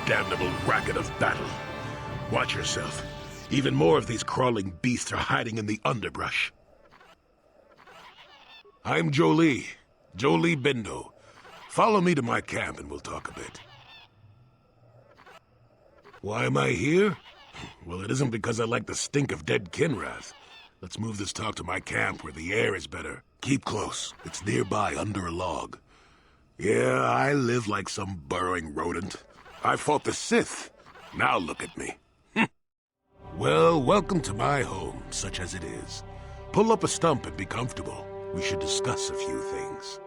damnable racket of battle. Watch yourself. Even more of these crawling beasts are hiding in the underbrush. I'm Jolee. Jolee Bindo. Follow me to my camp and we'll talk a bit. Why am I here? Well, it isn't because I like the stink of dead Kinrath. Let's move this talk to my camp where the air is better. Keep close. It's nearby under a log. Yeah, I live like some burrowing rodent. I fought the Sith. Now look at me. Well, welcome to my home, such as it is. Pull up a stump and be comfortable. We should discuss a few things.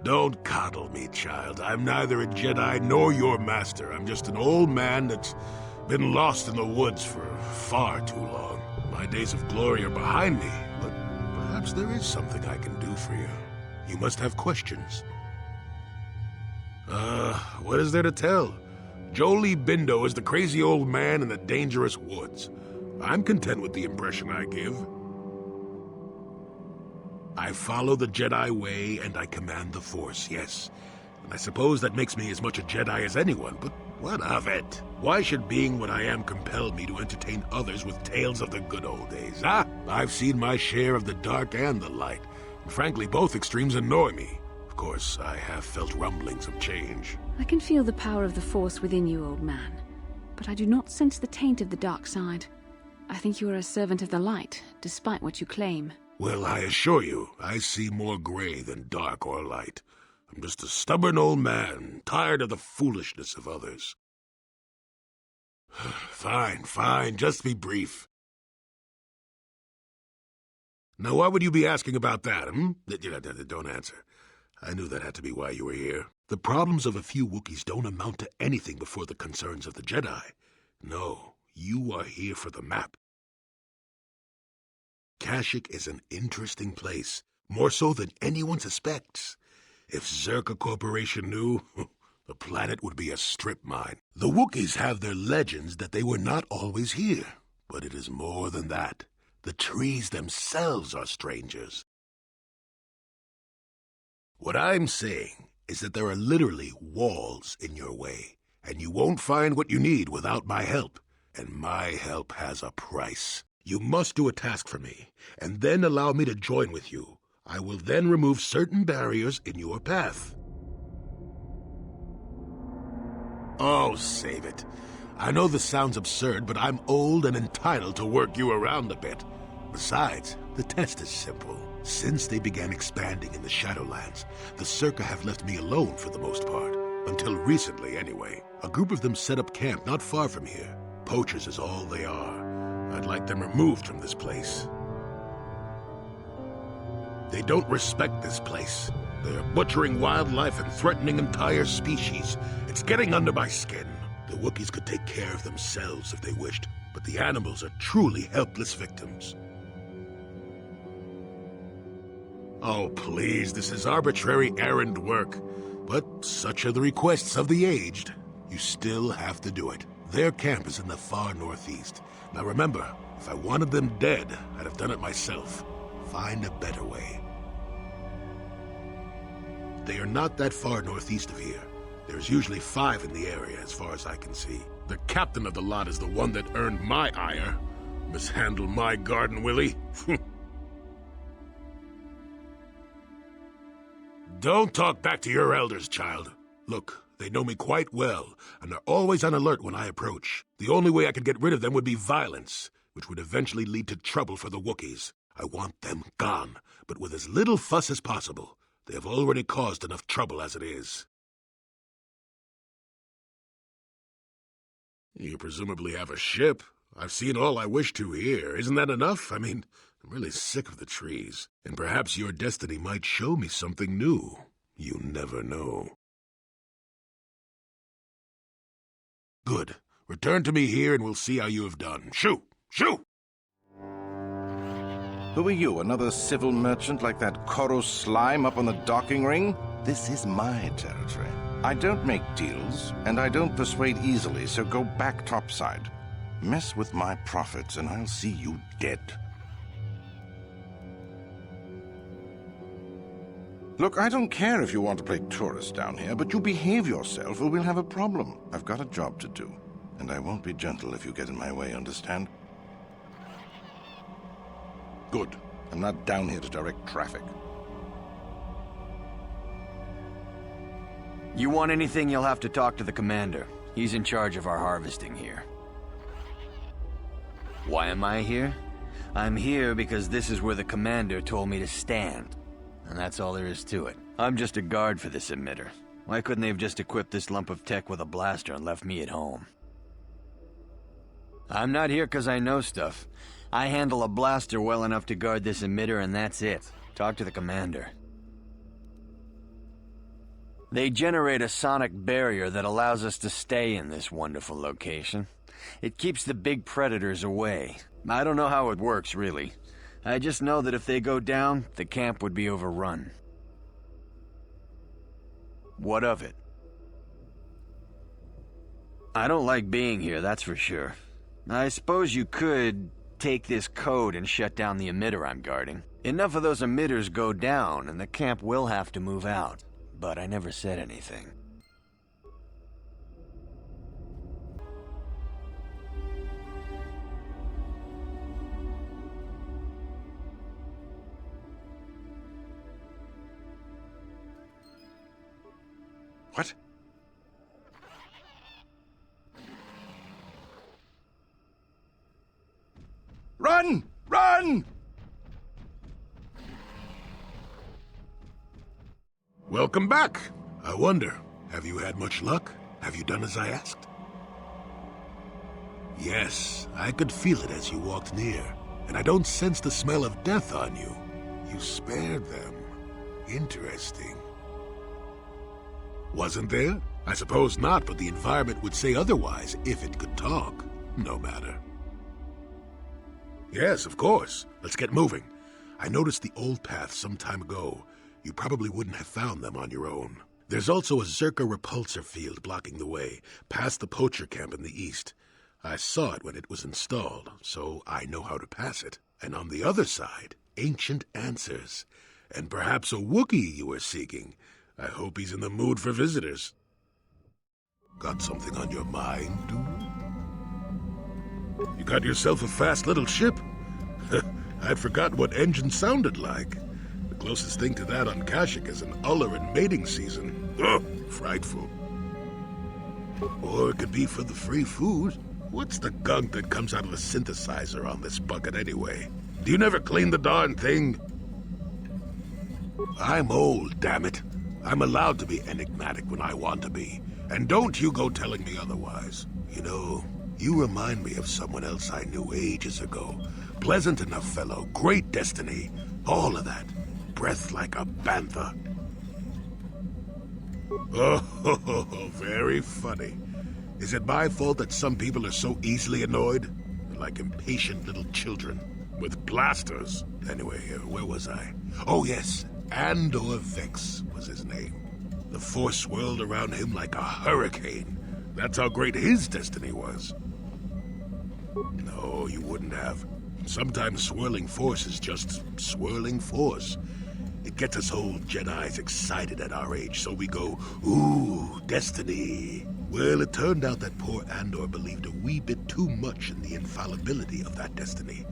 Don't coddle me, child. I'm neither a Jedi nor your master. I'm just an old man that's been lost in the woods for far too long. My days of glory are behind me, but perhaps there is something I can do for you. You must have questions. What is there to tell? Jolee Bindo is the crazy old man in the dangerous woods. I'm content with the impression I give. I follow the Jedi way, and I command the Force, yes. And I suppose that makes me as much a Jedi as anyone, but what of it? Why should being what I am compel me to entertain others with tales of the good old days, huh? I've seen my share of the dark and the light, and frankly, both extremes annoy me. Of course, I have felt rumblings of change. I can feel the power of the Force within you, old man. But I do not sense the taint of the dark side. I think you are a servant of the light, despite what you claim. Well, I assure you, I see more gray than dark or light. I'm just a stubborn old man, tired of the foolishness of others. Fine, just be brief. Now, why would you be asking about that, Don't answer. I knew that had to be why you were here. The problems of a few Wookiees don't amount to anything before the concerns of the Jedi. No, you are here for the map. Kashyyyk is an interesting place, more so than anyone suspects. If Zerka Corporation knew, the planet would be a strip mine. The Wookiees have their legends that they were not always here, but it is more than that. The trees themselves are strangers. What I'm saying is that there are literally walls in your way, and you won't find what you need without my help. And my help has a price. You must do a task for me, and then allow me to join with you. I will then remove certain barriers in your path. Oh, save it. I know this sounds absurd, but I'm old and entitled to work you around a bit. Besides, the test is simple. Since they began expanding in the Shadowlands, the Circa have left me alone for the most part. Until recently, anyway. A group of them set up camp not far from here. Poachers is all they are. I'd like them removed from this place. They don't respect this place. They're butchering wildlife and threatening entire species. It's getting under my skin. The Wookiees could take care of themselves if they wished, but the animals are truly helpless victims. Oh, please, this is arbitrary errand work. But such are the requests of the aged. You still have to do it. Their camp is in the far northeast. Now remember, if I wanted them dead, I'd have done it myself. Find a better way. They are not that far northeast of here. There's usually 5 in the area, as far as I can see. The captain of the lot is the one that earned my ire. Mishandle my garden, Willie. Don't talk back to your elders, child. Look, they know me quite well, and are always on alert when I approach. The only way I could get rid of them would be violence, which would eventually lead to trouble for the Wookiees. I want them gone, but with as little fuss as possible. They have already caused enough trouble as it is. You presumably have a ship. I've seen all I wish to here. Isn't that enough? I mean, I'm really sick of the trees. And perhaps your destiny might show me something new. You never know. Good. Return to me here and we'll see how you have done. Shoo! Shoo! Who are you, another civil merchant like that Koro slime up on the docking ring? This is my territory. I don't make deals, and I don't persuade easily, so go back topside. Mess with my profits, and I'll see you dead. Look, I don't care if you want to play tourist down here, but you behave yourself or we'll have a problem. I've got a job to do, and I won't be gentle if you get in my way, understand? Good. I'm not down here to direct traffic. You want anything, you'll have to talk to the commander. He's in charge of our harvesting here. Why am I here? I'm here because this is where the commander told me to stand. And that's all there is to it. I'm just a guard for this emitter. Why couldn't they have just equipped this lump of tech with a blaster and left me at home? I'm not here because I know stuff. I handle a blaster well enough to guard this emitter and that's it. Talk to the commander. They generate a sonic barrier that allows us to stay in this wonderful location. It keeps the big predators away. I don't know how it works, really. I just know that if they go down, the camp would be overrun. What of it? I don't like being here, that's for sure. I suppose you could take this code and shut down the emitter I'm guarding. Enough of those emitters go down, and the camp will have to move out. But I never said anything. What? Run! Run! Welcome back. I wonder, have you had much luck? Have you done as I asked? Yes, I could feel it as you walked near, and I don't sense the smell of death on you. You spared them. Interesting. Wasn't there? I suppose not, but the environment would say otherwise if it could talk. No matter. Yes, of course. Let's get moving. I noticed the old path some time ago. You probably wouldn't have found them on your own. There's also a Zerka repulsor field blocking the way, past the poacher camp in the east. I saw it when it was installed, so I know how to pass it. And on the other side, ancient answers. And perhaps a Wookiee you were seeking. I hope he's in the mood for visitors. Got something on your mind, dude? You got yourself a fast little ship? I'd forgotten what engine sounded like. The closest thing to that on Kashyyyk is an Uller in mating season. Ugh, frightful. Or it could be for the free food. What's the gunk that comes out of the synthesizer on this bucket anyway? Do you never clean the darn thing? I'm old, damn it. I'm allowed to be enigmatic when I want to be. And don't you go telling me otherwise. You know, you remind me of someone else I knew ages ago. Pleasant enough fellow, great destiny, all of that. Breath like a bantha. Oh, very funny. Is it my fault that some people are so easily annoyed? They're like impatient little children with blasters. Anyway, where was I? Oh yes, Andor Vex was his name. The Force swirled around him like a hurricane. That's how great his destiny was. No, you wouldn't have. Sometimes swirling force is just swirling force. It gets us old Jedis excited at our age, so we go, ooh, destiny. Well, it turned out that poor Andor believed a wee bit too much in the infallibility of that destiny.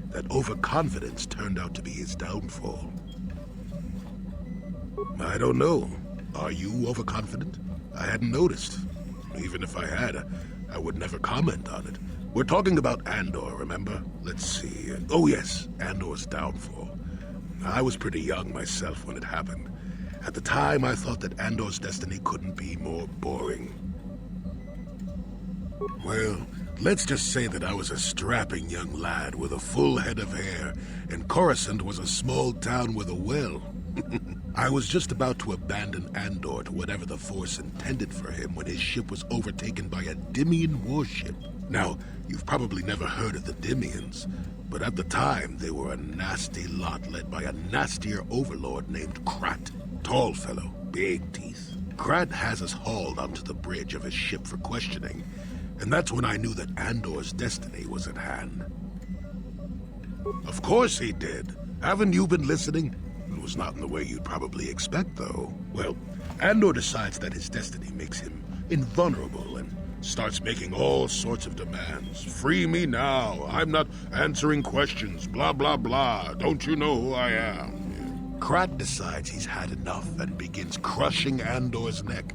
That overconfidence turned out to be his downfall. I don't know. Are you overconfident? I hadn't noticed. Even if I had, I would never comment on it. We're talking about Andor, remember? Let's see. Oh yes, Andor's downfall. I was pretty young myself when it happened. At the time, I thought that Andor's destiny couldn't be more boring. Well, let's just say that I was a strapping young lad with a full head of hair, and Coruscant was a small town with a well. I was just about to abandon Andor to whatever the Force intended for him when his ship was overtaken by a Dimian warship. Now, you've probably never heard of the Dimians, but at the time they were a nasty lot led by a nastier overlord named Krat. Tall fellow, big teeth. Krat has us hauled onto the bridge of his ship for questioning, and that's when I knew that Andor's destiny was at hand. Of course he did. Haven't you been listening? was not in the way you'd probably expect, though. Well, Andor decides that his destiny makes him invulnerable and starts making all sorts of demands. Free me now. I'm not answering questions. Blah, blah, blah. Don't you know who I am? Krat decides he's had enough and begins crushing Andor's neck.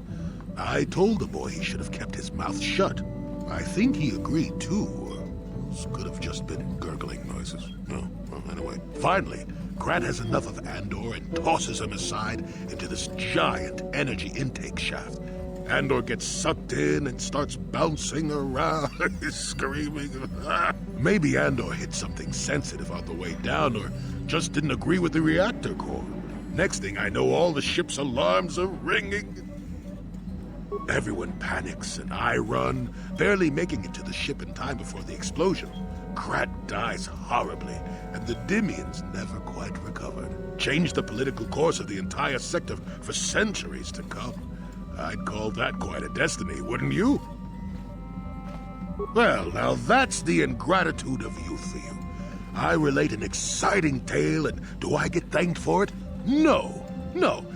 I told the boy he should have kept his mouth shut. I think he agreed, too. Those could have just been gurgling noises. No, well, anyway. Finally, Krat has enough of Andor and tosses him aside into this giant energy intake shaft. Andor gets sucked in and starts bouncing around, screaming. Maybe Andor hit something sensitive on the way down, or just didn't agree with the reactor core. Next thing I know, all the ship's alarms are ringing. Everyone panics, and I run, barely making it to the ship in time before the explosion. Krat dies horribly, and the Dimians never quite recovered. Changed the political course of the entire sector for centuries to come. I'd call that quite a destiny, wouldn't you? Well, now that's the ingratitude of youth for you. I relate an exciting tale, and do I get thanked for it? No,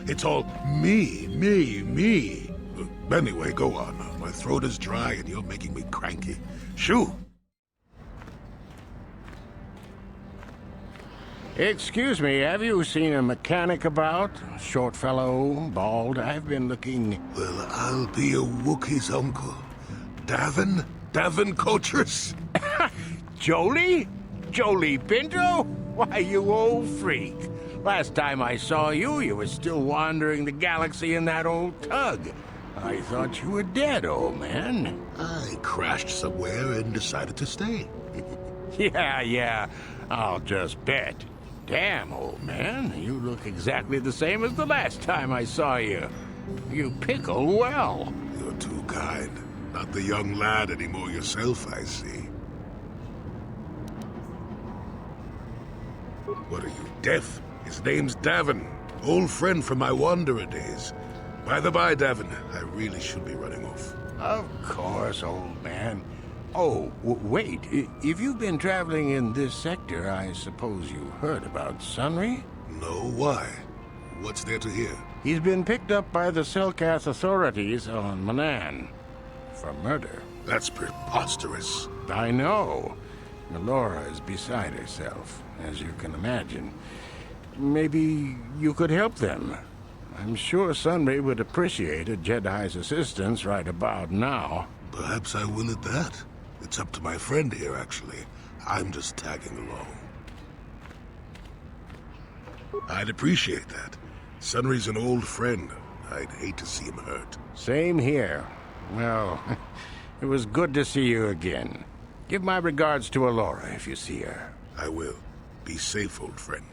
it's all me. Anyway, go on. My throat is dry, and you're making me cranky. Shoo! Excuse me, have you seen a mechanic about? Short fellow, bald. I've been looking... Well, I'll be a Wookiee's uncle. Davin? Davin Coatress? Jolee? Jolee Pinto? Why, you old freak. Last time I saw you, you were still wandering the galaxy in that old tug. I thought you were dead, old man. I crashed somewhere and decided to stay. Yeah, I'll just bet. Damn, old man, you look exactly the same as the last time I saw you. You pickle well. You're too kind. Not the young lad anymore yourself, I see. What are you, deaf? His name's Davin. Old friend from my Wanderer days. By the by, Davin, I really should be running off. Of course, old man. Oh, wait. If you've been traveling in this sector, I suppose you heard about Sunry? No, why? What's there to hear? He's been picked up by the Selkath authorities on Manan for murder. That's preposterous. I know. Melora is beside herself, as you can imagine. Maybe you could help them. I'm sure Sunry would appreciate a Jedi's assistance right about now. Perhaps I will at that. It's up to my friend here, actually. I'm just tagging along. I'd appreciate that. Sunry's an old friend. I'd hate to see him hurt. Same here. Well, it was good to see you again. Give my regards to Alora if you see her. I will. Be safe, old friend.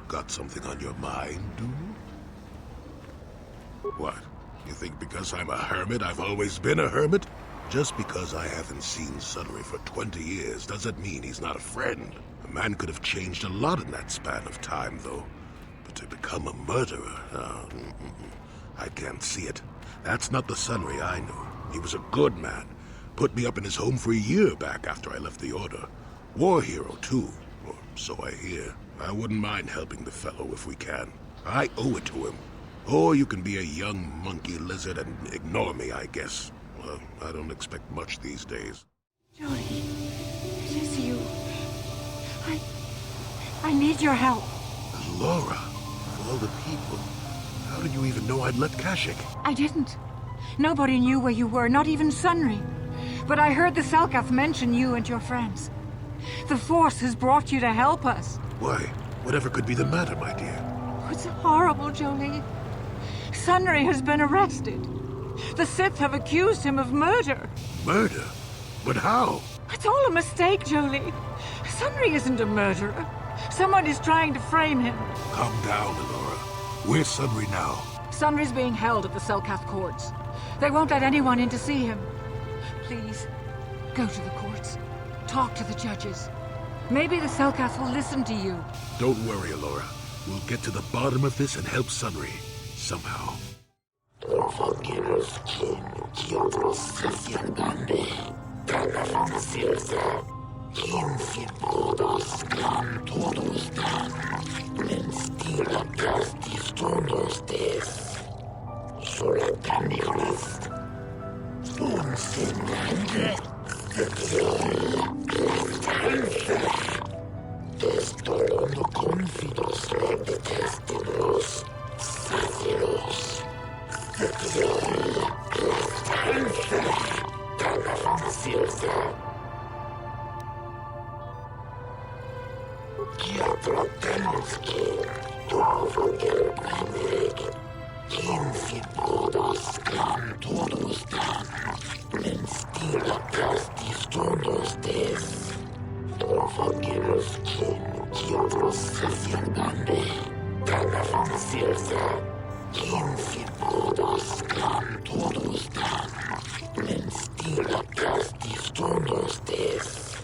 Got something on your mind, dude? What? You think because I'm a hermit, I've always been a hermit? Just because I haven't seen Sunry for 20 years doesn't mean he's not a friend. A man could have changed a lot in that span of time, though. But to become a murderer, I can't see it. That's not the Sunry I knew. He was a good man. Put me up in his home for a year back after I left the Order. War hero, too. Or so I hear. I wouldn't mind helping the fellow if we can. I owe it to him. Or you can be a young monkey lizard and ignore me, I guess. Well, I don't expect much these days. Jolee, it is you. I need your help. Laura, of all the people, how did you even know I'd left Kashyyyk? I didn't. Nobody knew where you were, not even Sunry. But I heard the Selkath mention you and your friends. The Force has brought you to help us. Why? Whatever could be the matter, my dear? It's horrible, Jolee. Sunry has been arrested. The Sith have accused him of murder. Murder? But how? It's all a mistake, Jolee. Sunry isn't a murderer. Someone is trying to frame him. Calm down, Alora. Where's Sunry now? Sunry's being held at the Selkath courts. They won't let anyone in to see him. Please, go to the courts. Talk to the judges. Maybe the Selkath will listen to you. Don't worry, Alora. We'll get to the bottom of this and help Sunry. Somehow. 15 brudos gran todos dan, men stila castis tonos des. Solatanigrist. Unsinnande. Destolono confidos de testinos. Sacilos. Kiatrotenski, Dovoger Brennig, 15 brudos gran todos dan, men stila castis tonos des. Dovogerus kin, Kiotros sesiandande, Tagavan silsa, 15 brudos gran todos dan, men stila castis tonos des.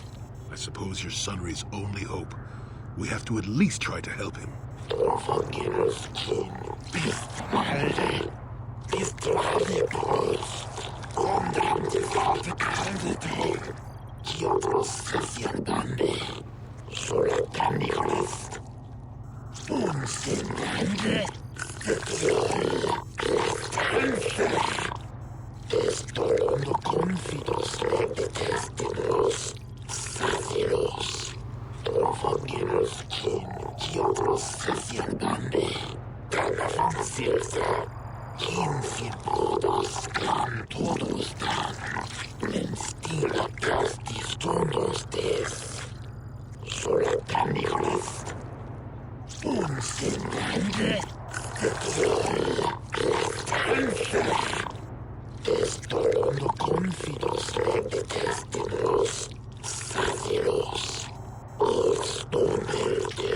I suppose you're Sunry's only hope. We have to at least try to help him. Dovogerus kin, Bistvalde, Bistrade Brus, Gondram de Caldete, Kiotros sesiandande, Solatanigrist. Unsinnande. Destolono confidos de testinos. Sacilos. Dovogerus kin, Kiotros sesiandande, Tagavan silsa, 15 brudos gran todos dan, men stila castis tonos des. Solatanigrist. Unsinnande. Destolono confidos de testinos. Sacilos. Ostonelde.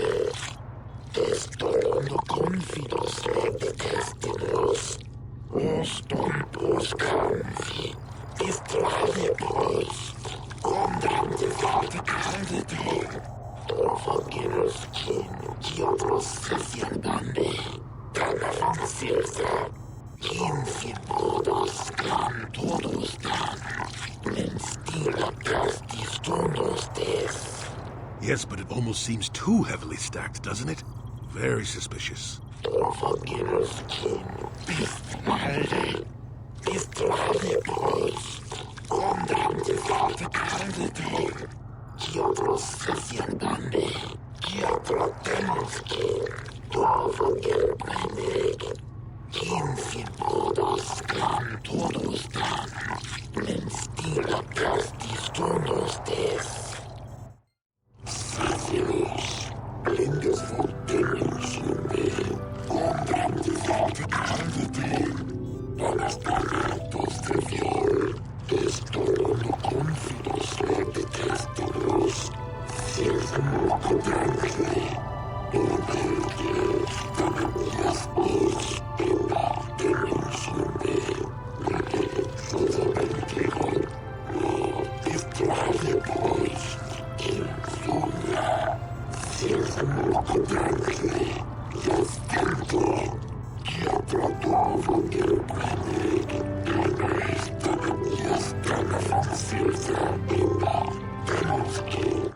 Destolono confidos de testinos. Ostompos canfi. Distrade brus. Gondram de caldete. Dovogerus kin, Kiotros sesiandande, Tagavan silsa, 15 brudos gran todos dan, men stila castis tonos des. Yes, but it almost seems too heavily stacked, doesn't it? Very suspicious. Dovogerus kin, Bistvalde, Bistrade brus, Gondram de caldete, Kiotros sesiandande, Kiatrotenski, Dovoger Brennig, 15 brudos gran todos dan, men stila castis tonos des. Sacilos, blindes voltemensione, Gondram de caldete, Palas talentos de viol, Destolono confidos de testinos. Silsamo codangle, Dovelge, Tanamias os, Enda, Dimensione, Sosoventrigo, Distrade boys, Insunia, Silsamo codangle, Yastento, Kiatradovo Gilbrenig, Danaes, Tanamias, Tagavan silsa, Enda, Danoski.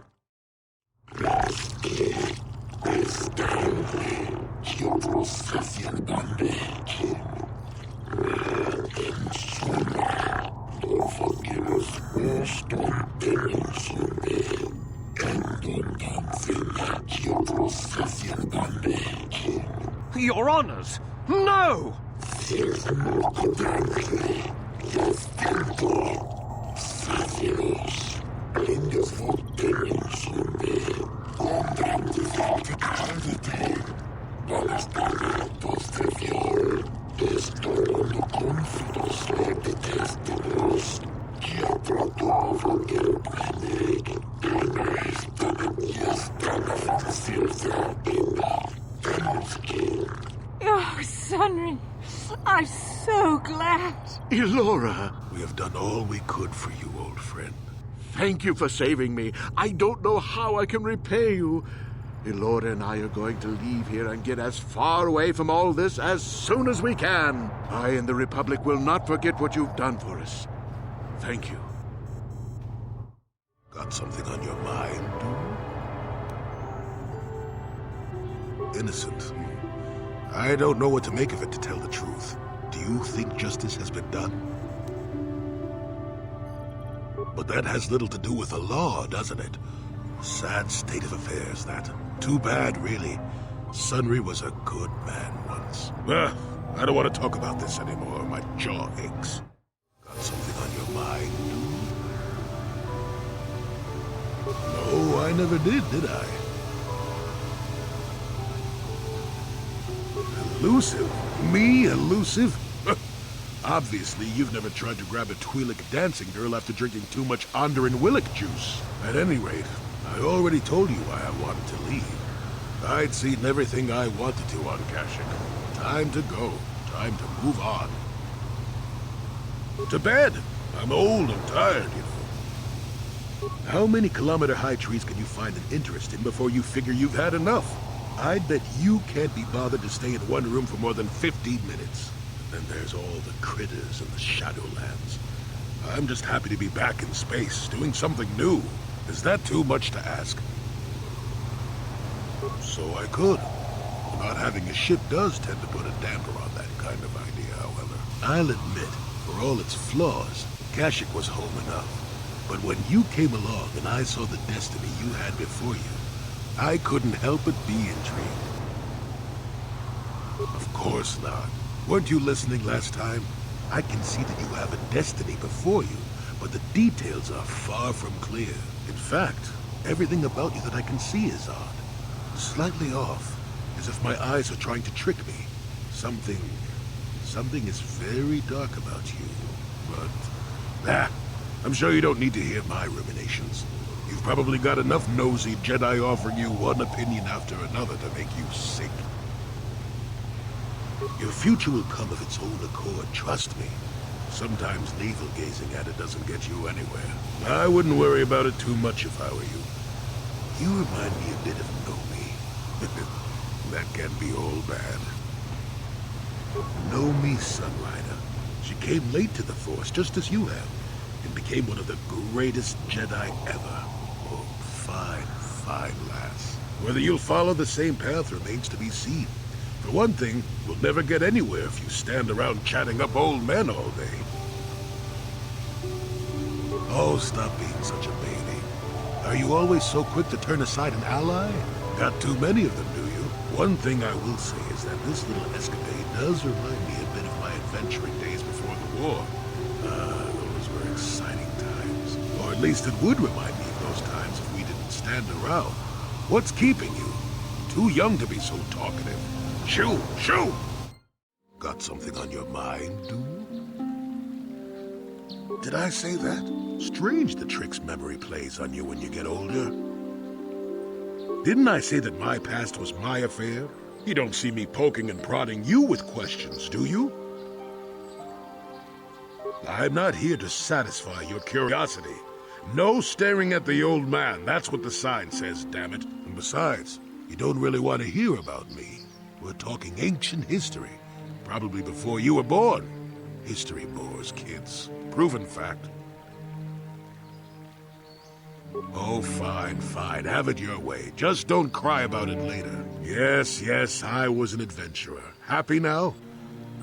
Raski, Estante, Kiotros sesiandande, Insula, Dovogerus oston dimensione, Endondanzilla, Kiotros sesiandande, Your Honors! No! Silsamo codangle, Yastento, Sacilos, blindes voltemensione, Gondram de caldete, Palas talentos de viol, Destolono confidos de testinos, Kiatradovo Gilbrenig, Danaes, Tanamias, Tagavan silsa, Enda, Danoski. Oh, Sunry, I'm so glad. Elora, We have done all we could for you, old friend. thank you for saving me. I don't know how I can repay you. Elora and I are going to leave here and get as far away from all this as soon as we can. I and the Republic will not forget what you've done for us. Thank you. Got something on your mind, dude? Innocent. I don't know what to make of it, to tell the truth. Do you think justice has been done? But that has little to do with the law, doesn't it? Sad state of affairs, that. Too bad, really. Sunry was a good man once. I don't want to talk about this anymore. My jaw aches. Got something on your mind, dude? No, I never did I? Elusive? Me, elusive? Obviously, you've never tried to grab a Twi'lek dancing girl after drinking too much Onderan Willick juice. At any rate, I already told you why I wanted to leave. I'd seen everything I wanted to on Kashyyyk. Time to go. Time to move on. To bed! I'm old and tired, you know. How many kilometer-high trees can you find an interest in before you figure you've had enough? I'd bet you can't be bothered to stay in one room for more than 15 minutes. Then there's all the critters and the Shadowlands. I'm just happy to be back in space, doing something new. Is that too much to ask? So I could. Not having a ship does tend to put a damper on that kind of idea, however. I'll admit, for all its flaws, Kashyyyk was home enough. But when you came along and I saw the destiny you had before you, I couldn't help but be intrigued. Of course not. Weren't you listening last time? I can see that you have a destiny before you, but the details are far from clear. In fact, everything about you that I can see is odd. Slightly off, as if my eyes are trying to trick me. Something is very dark about you, but... I'm sure you don't need to hear my ruminations. You've probably got enough nosy Jedi offering you one opinion after another to make you sick. Your future will come of its own accord, trust me. Sometimes navel-gazing at it doesn't get you anywhere. I wouldn't worry about it too much if I were you. You remind me a bit of Nomi. That can be all bad. Nomi, Sunrider. She came late to the Force, just as you have, and became one of the greatest Jedi ever. Oh, fine lass. Whether you'll follow the same path remains to be seen. For one thing, we'll never get anywhere if you stand around chatting up old men all day. Oh, stop being such a baby. Are you always so quick to turn aside an ally? Got too many of them, do you? One thing I will say is that this little escapade does remind me a bit of my adventuring days before the war. Those were exciting times. Or at least it would remind me of those times if we didn't stand around. What's keeping you? Too young to be so talkative. Shoo! Shoo! Got something on your mind, dude? Did I say that? Strange the tricks memory plays on you when you get older. Didn't I say that my past was my affair? You don't see me poking and prodding you with questions, do you? I'm not here to satisfy your curiosity. No staring at the old man. That's what the sign says, damn it. And besides, you don't really want to hear about me. We're talking ancient history. Probably before you were born. History bores kids. Proven fact. Oh, fine. Have it your way. Just don't cry about it later. Yes, I was an adventurer. Happy now?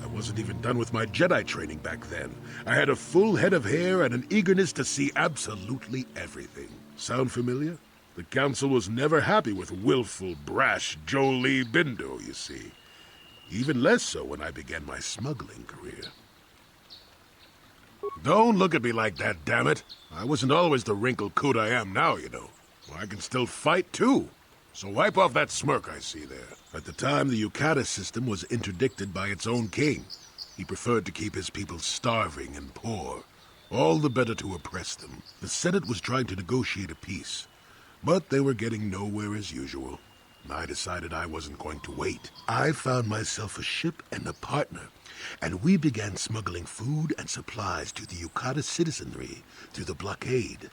I wasn't even done with my Jedi training back then. I had a full head of hair and an eagerness to see absolutely everything. Sound familiar? The Council was never happy with willful, brash Jolee Bindo, you see. Even less so when I began my smuggling career. Don't look at me like that, damn it. I wasn't always the wrinkled coot I am now, you know. Well, I can still fight, too. So wipe off that smirk I see there. At the time, the Yukata system was interdicted by its own king. He preferred to keep his people starving and poor, all the better to oppress them. The Senate was trying to negotiate a peace, but they were getting nowhere as usual. I decided I wasn't going to wait. I found myself a ship and a partner, and we began smuggling food and supplies to the Yukata citizenry through the blockade.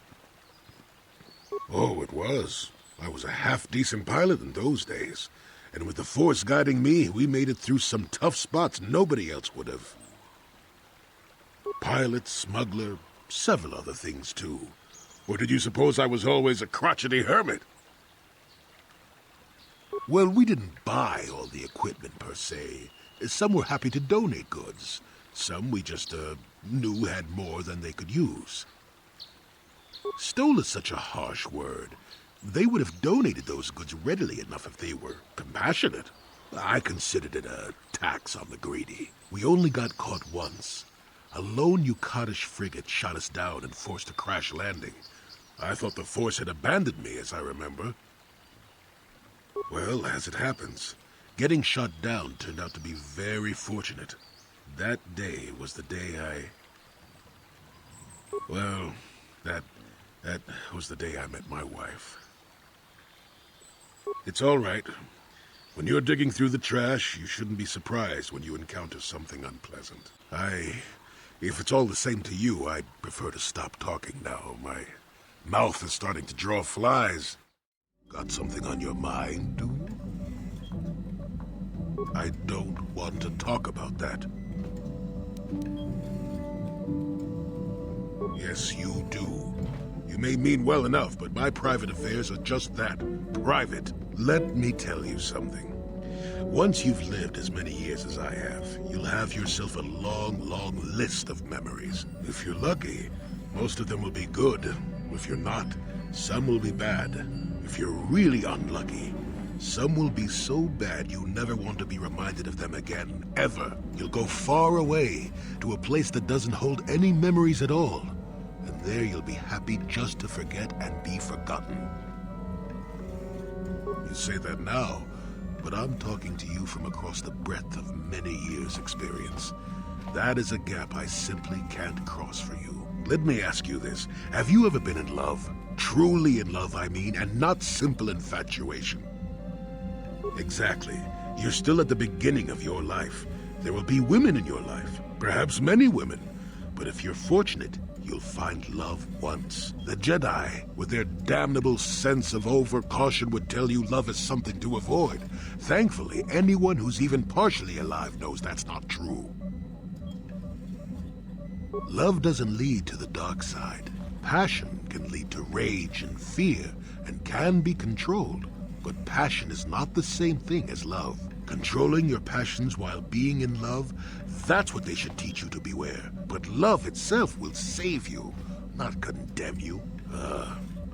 Oh, it was. I was a half-decent pilot in those days, and with the Force guiding me, we made it through some tough spots nobody else would have. Pilot, smuggler, several other things too. Or did you suppose I was always a crotchety hermit? Well, we didn't buy all the equipment per se. Some were happy to donate goods. Some we just, knew had more than they could use. Stole is such a harsh word. They would have donated those goods readily enough if they were compassionate. I considered it a tax on the greedy. We only got caught once. A lone Yukatish frigate shot us down and forced a crash landing. I thought the force had abandoned me, as I remember. Well, as it happens, getting shot down turned out to be very fortunate. That day was the day Well, that was the day I met my wife. It's all right. When you're digging through the trash, you shouldn't be surprised when you encounter something unpleasant. If it's all the same to you, I'd prefer to stop talking now. My mouth is starting to draw flies. Got something on your mind, dude? I don't want to talk about that. Yes, you do. You may mean well enough, but my private affairs are just that, private. Let me tell you something. Once you've lived as many years as I have, you'll have yourself a long, long list of memories. If you're lucky, most of them will be good. If you're not, some will be bad. If you're really unlucky, some will be so bad you never want to be reminded of them again, ever. You'll go far away, to a place that doesn't hold any memories at all. And there you'll be happy just to forget and be forgotten. You say that now, but I'm talking to you from across the breadth of many years' experience. That is a gap I simply can't cross for you. Let me ask you this. Have you ever been in love? Truly in love, I mean, and not simple infatuation. Exactly. You're still at the beginning of your life. There will be women in your life, perhaps many women. But if you're fortunate, you'll find love once. The Jedi, with their damnable sense of over-caution, would tell you love is something to avoid. Thankfully, anyone who's even partially alive knows that's not true. Love doesn't lead to the dark side. Passion can lead to rage and fear, and can be controlled. But passion is not the same thing as love. Controlling your passions while being in love, that's what they should teach you to beware. But love itself will save you, not condemn you.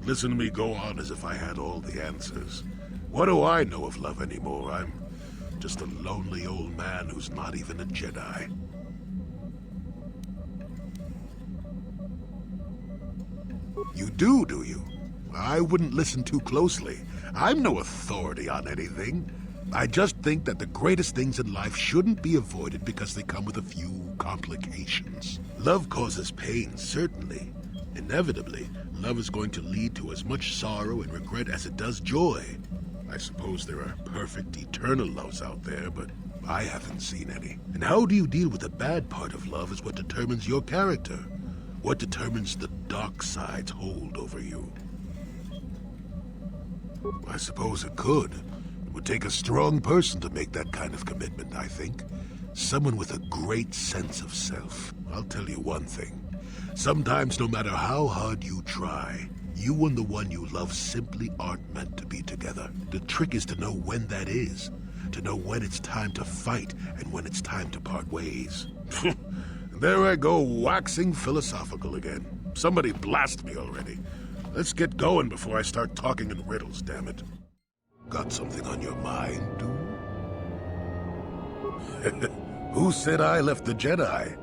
Listen to me go on as if I had all the answers. What do I know of love anymore? I'm just a lonely old man who's not even a Jedi. You do you? I wouldn't listen too closely. I'm no authority on anything. I just think that the greatest things in life shouldn't be avoided because they come with a few complications. Love causes pain, certainly. Inevitably, love is going to lead to as much sorrow and regret as it does joy. I suppose there are perfect, eternal loves out there, but I haven't seen any. And how do you deal with the bad part of love is what determines your character. What determines the dark side's hold over you. I suppose it could. It would take a strong person to make that kind of commitment, I think. Someone with a great sense of self. I'll tell you one thing. Sometimes, no matter how hard you try, you and the one you love simply aren't meant to be together. The trick is to know when that is. To know when it's time to fight and when it's time to part ways. There I go, waxing philosophical again. Somebody blast me already. Let's get going before I start talking in riddles, damn it. Got something on your mind, dude? Who said I left the Jedi?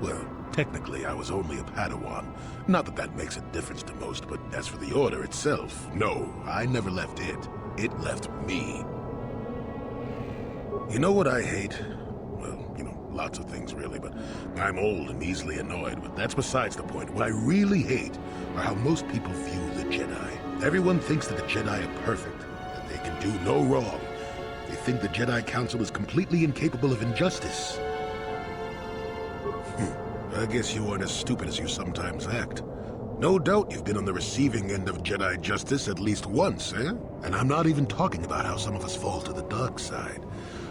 Well, technically I was only a Padawan. Not that that makes a difference to most, but as for the Order itself, no, I never left it. It left me. You know what I hate? Well, lots of things really, but I'm old and easily annoyed, but that's besides the point. What I really hate are how most people view the Jedi. Everyone thinks that the Jedi are perfect, that they can do no wrong. They think the Jedi Council is completely incapable of injustice. I guess you aren't as stupid as you sometimes act. No doubt you've been on the receiving end of Jedi justice at least once, eh? And I'm not even talking about how some of us fall to the dark side.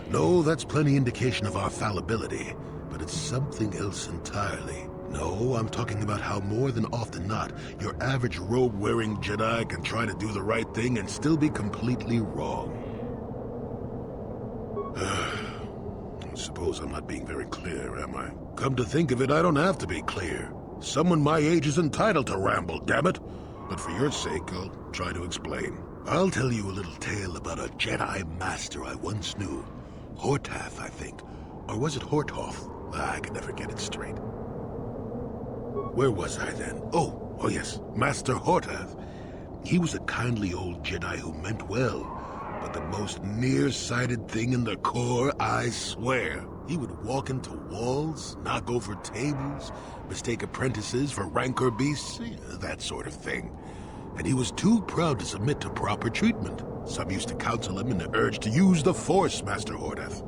No, that's plenty indication of our fallibility, but it's something else entirely. No, I'm talking about how more than often not, your average robe-wearing Jedi can try to do the right thing and still be completely wrong. I suppose I'm not being very clear, am I? Come to think of it, I don't have to be clear. Someone my age is entitled to ramble, damn it. But for your sake, I'll try to explain. I'll tell you a little tale about a Jedi master I once knew. Hortath, I think. Or was it Horthoth? I can never get it straight. Where was I then? Oh yes, Master Hortath. He was a kindly old Jedi who meant well, but the most nearsighted thing in the Corps, I swear. He would walk into walls, knock over tables, mistake apprentices for rancor beasts, that sort of thing. And he was too proud to submit to proper treatment. Some used to counsel him in the urge to use the Force, Master Hortath.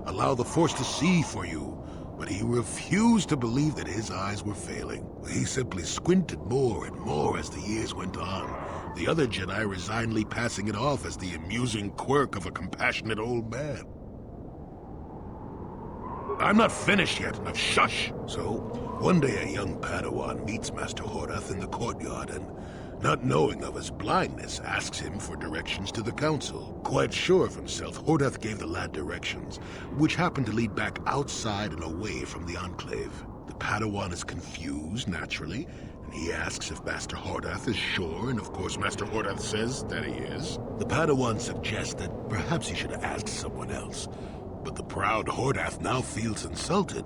Allow the Force to see for you. But he refused to believe that his eyes were failing. He simply squinted more and more as the years went on, the other Jedi resignedly passing it off as the amusing quirk of a compassionate old man. I'm not finished yet. Now shush! So, one day a young Padawan meets Master Hortath in the courtyard and, not knowing of his blindness, asks him for directions to the council. Quite sure of himself, Hortath gave the lad directions, which happened to lead back outside and away from the Enclave. The Padawan is confused, naturally, and he asks if Master Hortath is sure, and of course Master Hortath says that he is. The Padawan suggests that perhaps he should have asked someone else, but the proud Hortath now feels insulted.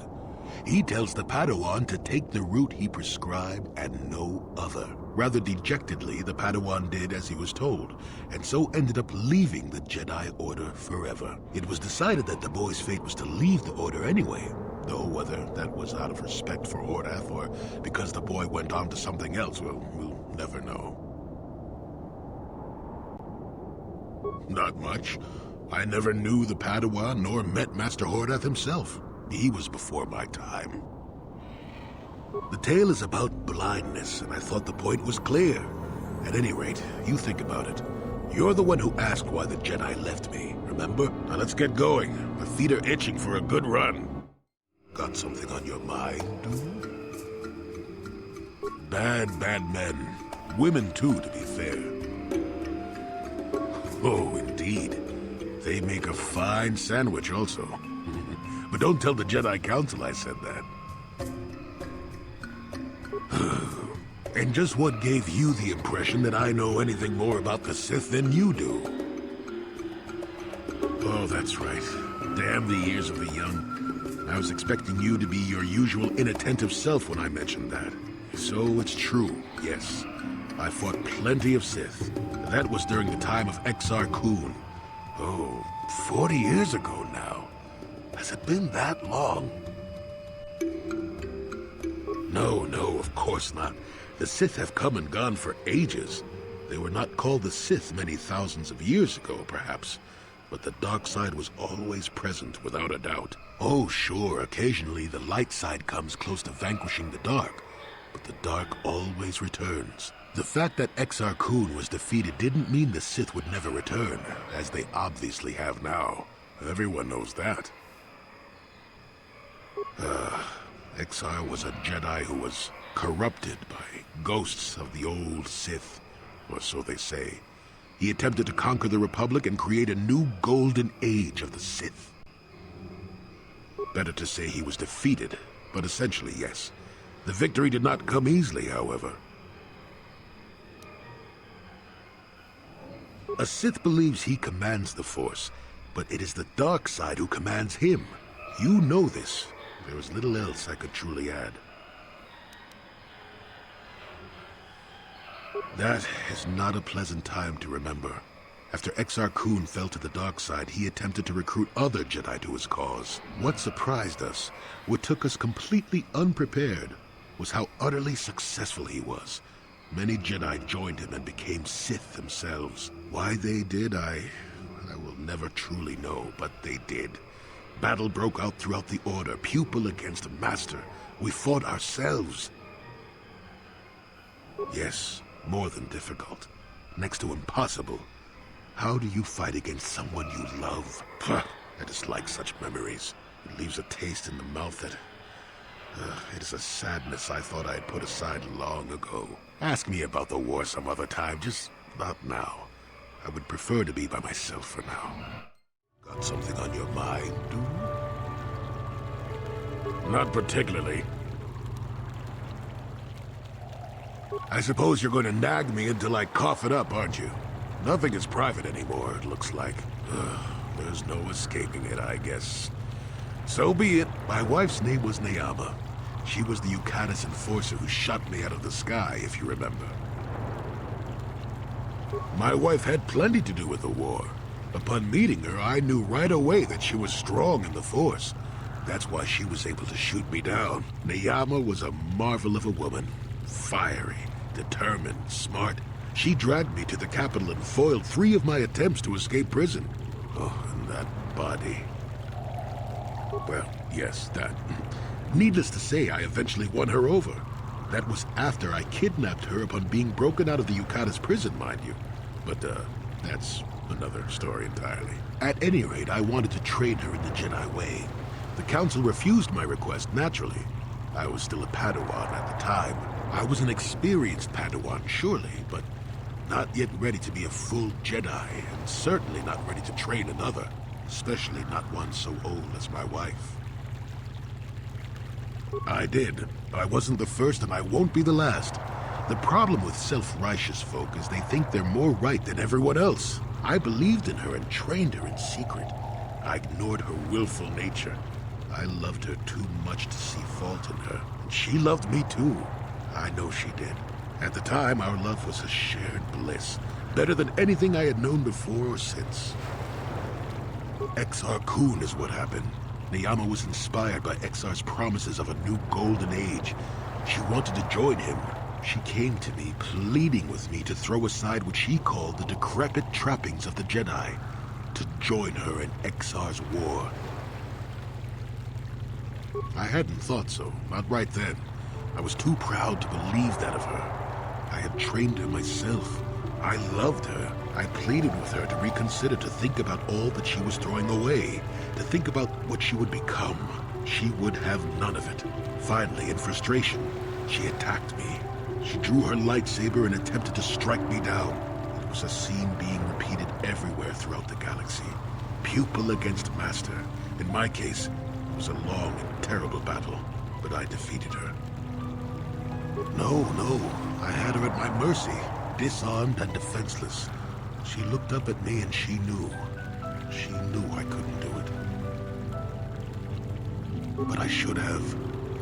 He tells the Padawan to take the route he prescribed and no other. Rather dejectedly, the Padawan did as he was told, and so ended up leaving the Jedi Order forever. It was decided that the boy's fate was to leave the Order anyway, though whether that was out of respect for Hortath or because the boy went on to something else, well, we'll never know. Not much. I never knew the Padawan nor met Master Hortath himself. He was before my time. The tale is about blindness, and I thought the point was clear. At any rate, you think about it. You're the one who asked why the Jedi left me, remember? Now let's get going. My feet are itching for a good run. Got something on your mind? Bad men. Women too, to be fair. Oh, indeed. They make a fine sandwich also. But don't tell the Jedi Council I said that. And just what gave you the impression that I know anything more about the Sith than you do? Oh, that's right. Damn the years of the young. I was expecting you to be your usual inattentive self when I mentioned that. So it's true, yes. I fought plenty of Sith. That was during the time of Exar Kun. Oh, 40 years ago now. Has it been that long? No, of course not. The Sith have come and gone for ages. They were not called the Sith many thousands of years ago, perhaps. But the dark side was always present, without a doubt. Oh, sure, occasionally the light side comes close to vanquishing the dark. But the dark always returns. The fact that Exar Kun was defeated didn't mean the Sith would never return, as they obviously have now. Everyone knows that. Exar was a Jedi who was corrupted by ghosts of the old Sith, or so they say. He attempted to conquer the Republic and create a new golden age of the Sith. Better to say he was defeated, but essentially yes. The victory did not come easily, however. A Sith believes he commands the Force, but it is the dark side who commands him. You know this. There is little else I could truly add. That is not a pleasant time to remember. After Exar Kun fell to the dark side, he attempted to recruit other Jedi to his cause. What surprised us, what took us completely unprepared, was how utterly successful he was. Many Jedi joined him and became Sith themselves. Why they did, I will never truly know, but they did. Battle broke out throughout the Order, pupil against master. We fought ourselves. Yes, more than difficult. Next to impossible. How do you fight against someone you love? Puh, I dislike such memories. It leaves a taste in the mouth that It is a sadness I thought I had put aside long ago. Ask me about the war some other time, just not now. I would prefer to be by myself for now. Got something on your mind, dude? Not particularly. I suppose you're going to nag me until I cough it up, aren't you? Nothing is private anymore, it looks like. There's no escaping it, I guess. So be it. My wife's name was Neyama. She was the Yukatis enforcer who shot me out of the sky, if you remember. My wife had plenty to do with the war. Upon meeting her, I knew right away that she was strong in the Force. That's why she was able to shoot me down. Neyama was a marvel of a woman. Fiery, determined, smart. She dragged me to the capital and foiled 3 of my attempts to escape prison. Oh, and that body. Well, yes, that. Needless to say, I eventually won her over. That was after I kidnapped her upon being broken out of the Yukatas prison, mind you. But, that's another story entirely. At any rate, I wanted to train her in the Jedi way. The Council refused my request, naturally. I was still a Padawan at the time. I was an experienced Padawan, surely, but not yet ready to be a full Jedi, and certainly not ready to train another, especially not one so old as my wife. I did. I wasn't the first, and I won't be the last. The problem with self-righteous folk is they think they're more right than everyone else. I believed in her and trained her in secret. I ignored her willful nature. I loved her too much to see fault in her, and she loved me too. I know she did. At the time, our love was a shared bliss, better than anything I had known before or since. Exar Kun is what happened. Neyama was inspired by Exar's promises of a new golden age. She wanted to join him. She came to me, pleading with me to throw aside what she called the decrepit trappings of the Jedi, to join her in Exar's war. I hadn't thought so, not right then. I was too proud to believe that of her. I had trained her myself. I loved her. I pleaded with her to reconsider, to think about all that she was throwing away, to think about what she would become. She would have none of it. Finally, in frustration, she attacked me. She drew her lightsaber and attempted to strike me down. It was a scene being repeated everywhere throughout the galaxy. Pupil against master. In my case, it was a long and terrible battle, but I defeated her. No, I had her at my mercy, disarmed and defenseless. She looked up at me and she knew I couldn't do it. But I should have.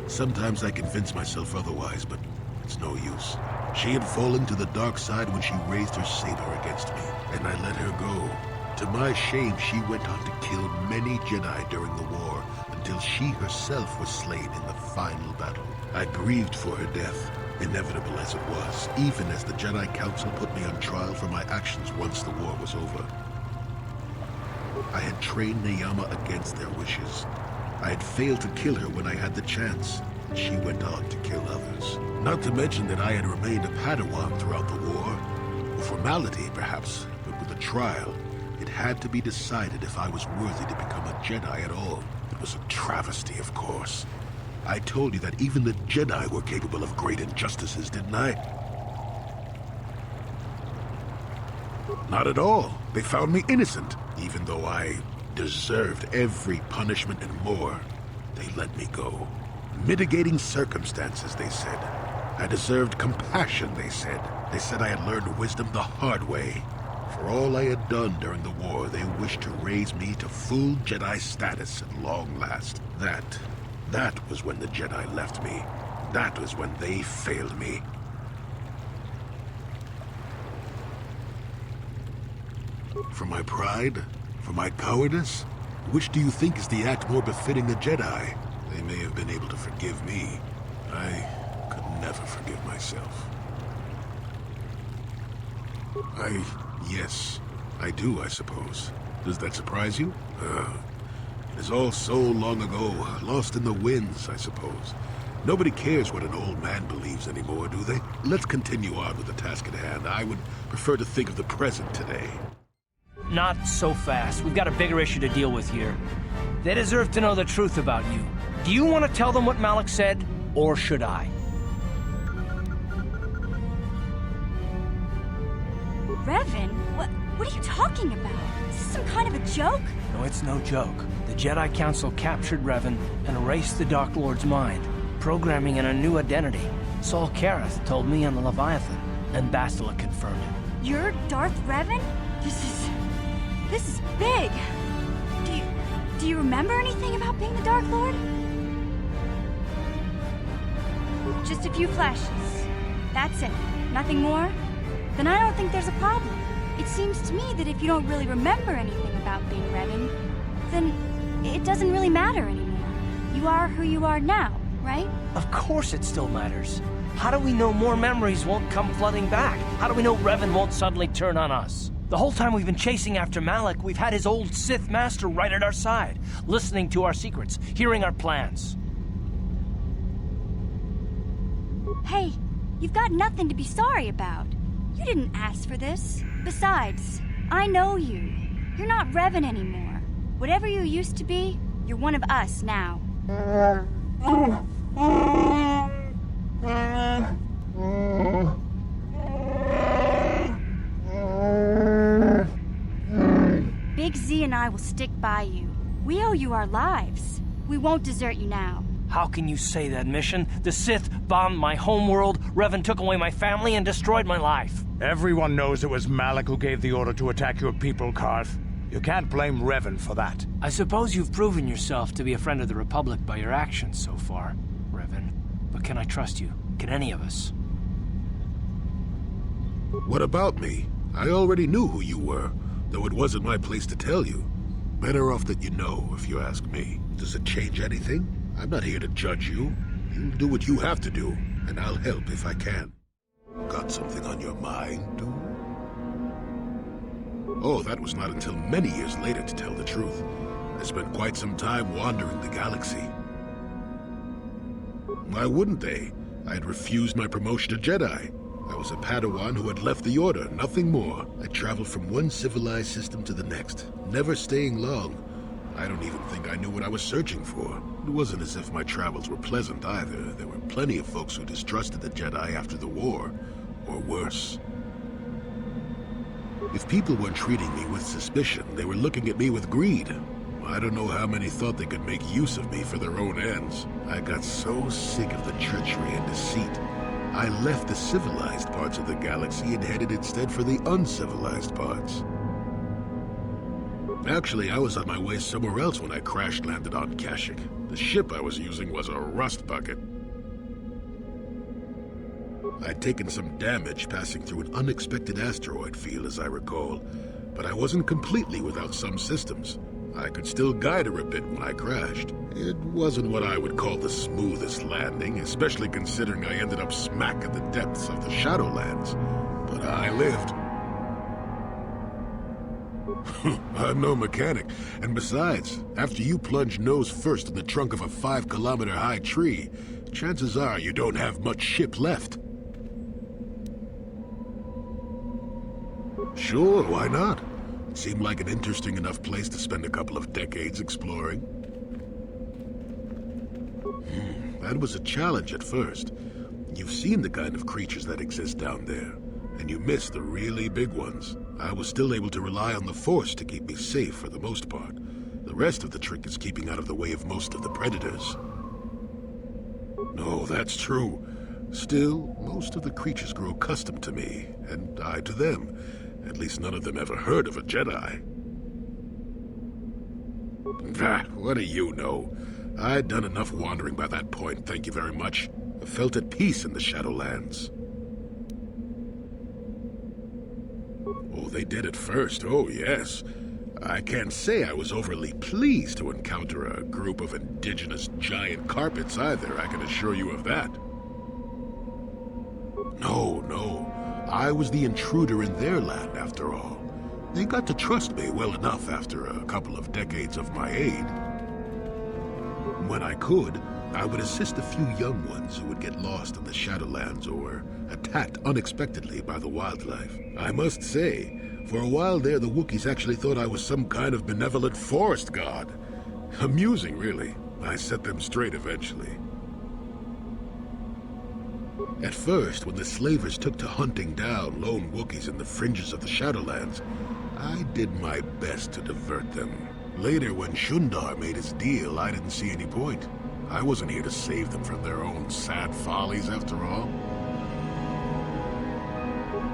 Sometimes I convince myself otherwise, but it's no use. She had fallen to the dark side when she raised her saber against me, and I let her go. To my shame, she went on to kill many Jedi during the war, until she herself was slain in the final battle. I grieved for her death, inevitable as it was, even as the Jedi Council put me on trial for my actions once the war was over. I had trained Neyama against their wishes. I had failed to kill her when I had the chance, and she went on to kill others. Not to mention that I had remained a Padawan throughout the war. A formality, perhaps, but with a trial, it had to be decided if I was worthy to become a Jedi at all. It was a travesty, of course. I told you that even the Jedi were capable of great injustices, didn't I? Not at all. They found me innocent, even though I deserved every punishment and more. They let me go. Mitigating circumstances, they said. I deserved compassion, they said. They said I had learned wisdom the hard way. For all I had done during the war, they wished to raise me to full Jedi status at long last. That was when the Jedi left me. That was when they failed me. For my pride? For my cowardice? Which do you think is the act more befitting a Jedi? They may have been able to forgive me. I could never forgive myself. Yes, I do, I suppose. Does that surprise you? It is all so long ago, lost in the winds, I suppose. Nobody cares what an old man believes anymore, do they? Let's continue on with the task at hand. I would prefer to think of the present today. Not so fast. We've got a bigger issue to deal with here. They deserve to know the truth about you. Do you want to tell them what Malik said, or should I? Revan? What are you talking about? Is this some kind of a joke? No, it's no joke. The Jedi Council captured Revan and erased the Dark Lord's mind, programming in a new identity. Saul Karath told me on the Leviathan, and Bastila confirmed it. You're Darth Revan? This is big. Do you remember anything about being the Dark Lord? Just a few flashes. That's it. Nothing more? Then I don't think there's a problem. It seems to me that if you don't really remember anything about being Revan, then it doesn't really matter anymore. You are who you are now, right? Of course it still matters. How do we know more memories won't come flooding back? How do we know Revan won't suddenly turn on us? The whole time we've been chasing after Malik, we've had his old Sith master right at our side, listening to our secrets, hearing our plans. Hey, you've got nothing to be sorry about. You didn't ask for this. Besides, I know you. You're not Revan anymore. Whatever you used to be, you're one of us now. Big Z and I will stick by you. We owe you our lives. We won't desert you now. How can you say that, Mission? The Sith bombed my homeworld, Revan took away my family, and destroyed my life. Everyone knows it was Malik who gave the order to attack your people, Karth. You can't blame Revan for that. I suppose you've proven yourself to be a friend of the Republic by your actions so far, Revan. But can I trust you? Can any of us? What about me? I already knew who you were, though it wasn't my place to tell you. Better off that you know, if you ask me. Does it change anything? I'm not here to judge you. You do what you have to do, and I'll help if I can. Got something on your mind, dude? Oh, that was not until many years later, to tell the truth. I spent quite some time wandering the galaxy. Why wouldn't they? I had refused my promotion to Jedi. I was a Padawan who had left the Order, nothing more. I traveled from one civilized system to the next, never staying long. I don't even think I knew what I was searching for. It wasn't as if my travels were pleasant either. There were plenty of folks who distrusted the Jedi after the war, or worse. If people weren't treating me with suspicion, they were looking at me with greed. I don't know how many thought they could make use of me for their own ends. I got so sick of the treachery and deceit. I left the civilized parts of the galaxy and headed instead for the uncivilized parts. Actually, I was on my way somewhere else when I crash-landed on Kashyyyk. The ship I was using was a rust bucket. I'd taken some damage passing through an unexpected asteroid field, as I recall, but I wasn't completely without some systems. I could still guide her a bit when I crashed. It wasn't what I would call the smoothest landing, especially considering I ended up smack at the depths of the Shadowlands. But I lived. I'm no mechanic, and besides, after you plunge nose first in the trunk of a 5-kilometer-high tree, chances are you don't have much ship left. Sure, why not? It seemed like an interesting enough place to spend a couple of decades exploring. That was a challenge at first. You've seen the kind of creatures that exist down there, and you miss the really big ones. I was still able to rely on the Force to keep me safe for the most part. The rest of the trick is keeping out of the way of most of the predators. No, that's true. Still, most of the creatures grow accustomed to me, and I to them. At least none of them ever heard of a Jedi. What do you know? I'd done enough wandering by that point, thank you very much. I felt at peace in the Shadowlands. Oh, they did at first, oh yes. I can't say I was overly pleased to encounter a group of indigenous giant carpets either, I can assure you of that. No. I was the intruder in their land, after all. They got to trust me well enough after a couple of decades of my aid. When I could, I would assist a few young ones who would get lost in the Shadowlands or attacked unexpectedly by the wildlife. I must say, for a while there, the Wookiees actually thought I was some kind of benevolent forest god. Amusing, really. I set them straight eventually. At first, when the slavers took to hunting down lone Wookiees in the fringes of the Shadowlands, I did my best to divert them. Later, when Shundar made his deal, I didn't see any point. I wasn't here to save them from their own sad follies, after all.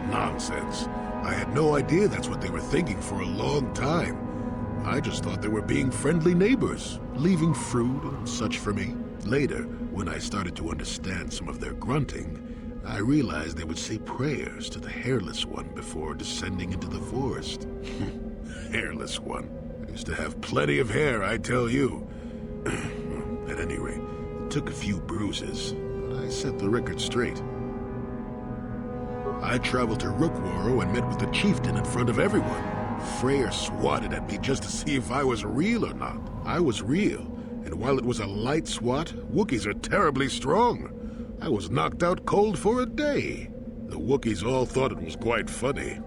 Nonsense. I had no idea that's what they were thinking for a long time. I just thought they were being friendly neighbors, leaving fruit and such for me. Later, when I started to understand some of their grunting, I realized they would say prayers to the Hairless One before descending into the forest. Hairless One. I used to have plenty of hair, I tell you. At any rate, it took a few bruises, but I set the record straight. I traveled to Rookwaro and met with the chieftain in front of everyone. Freyr swatted at me just to see if I was real or not. I was real, and while it was a light swat, Wookiees are terribly strong. I was knocked out cold for a day. The Wookiees all thought it was quite funny.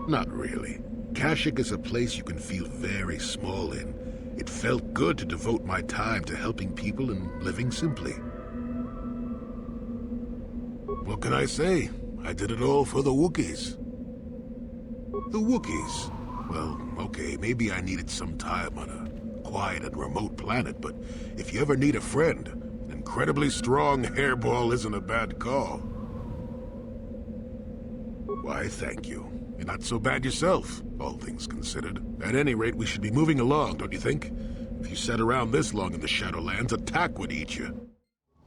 Not really. Kashyyyk is a place you can feel very small in. It felt good to devote my time to helping people and living simply. What can I say? I did it all for the Wookiees. The Wookiees? Well, okay, maybe I needed some time on a quiet and remote planet, but if you ever need a friend, an incredibly strong hairball isn't a bad call. Why, thank you. You're not so bad yourself, all things considered. At any rate, we should be moving along, don't you think? If you sat around this long in the Shadowlands, attack would eat you.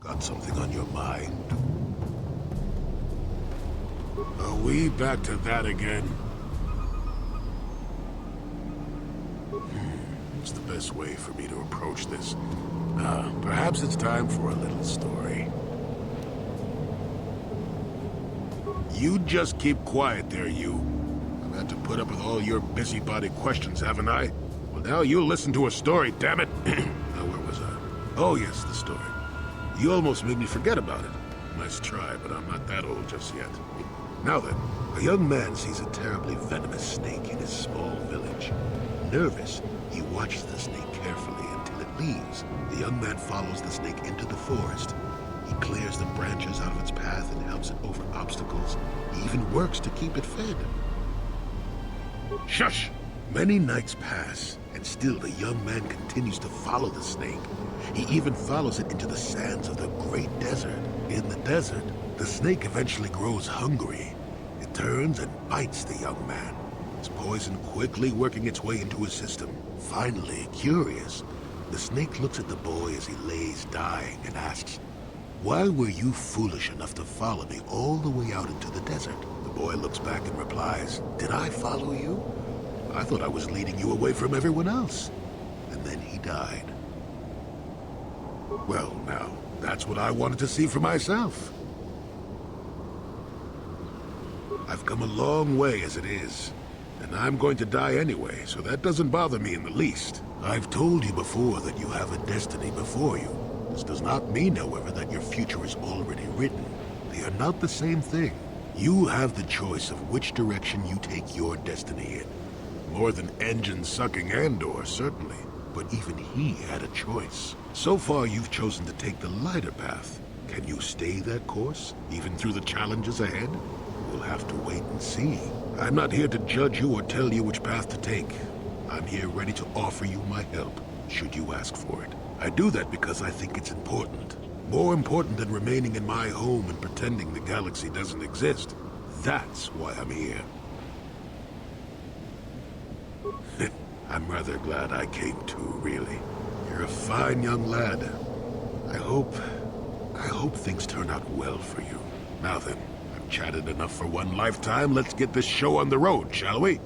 Got something on your mind? Are we back to that again? What's the best way for me to approach this? Perhaps it's time for a little story. You just keep quiet there, you. I've had to put up with all your busybody questions, haven't I? Well, now you'll listen to a story, damn it. Now, where was I? Oh, yes, the story. You almost made me forget about it. Nice try, but I'm not that old just yet. Now then, a young man sees a terribly venomous snake in his small village. Nervous, he watches the snake carefully until it leaves. The young man follows the snake into the forest. He clears the branches out of its path and helps it over obstacles. He even works to keep it fed. Shush! Many nights pass, and still the young man continues to follow the snake. He even follows it into the sands of the great desert. In the desert, the snake eventually grows hungry. It turns and bites the young man, its poison quickly working its way into his system. Finally, curious, the snake looks at the boy as he lays dying and asks, "Why were you foolish enough to follow me all the way out into the desert?" The boy looks back and replies, "Did I follow you? I thought I was leading you away from everyone else." And then he died. Well, now, that's what I wanted to see for myself. I've come a long way as it is, and I'm going to die anyway, so that doesn't bother me in the least. I've told you before that you have a destiny before you. This does not mean, however, that your future is already written. They are not the same thing. You have the choice of which direction you take your destiny in. More than engine-sucking Andor, certainly, but even he had a choice. So far, you've chosen to take the lighter path. Can you stay that course, even through the challenges ahead? We'll have to wait and see. I'm not here to judge you or tell you which path to take. I'm here ready to offer you my help, should you ask for it. I do that because I think it's important. More important than remaining in my home and pretending the galaxy doesn't exist. That's why I'm here. I'm rather glad I came too, really. You're a fine young lad. I hope things turn out well for you. Now then, I've chatted enough for one lifetime. Let's get this show on the road, shall we?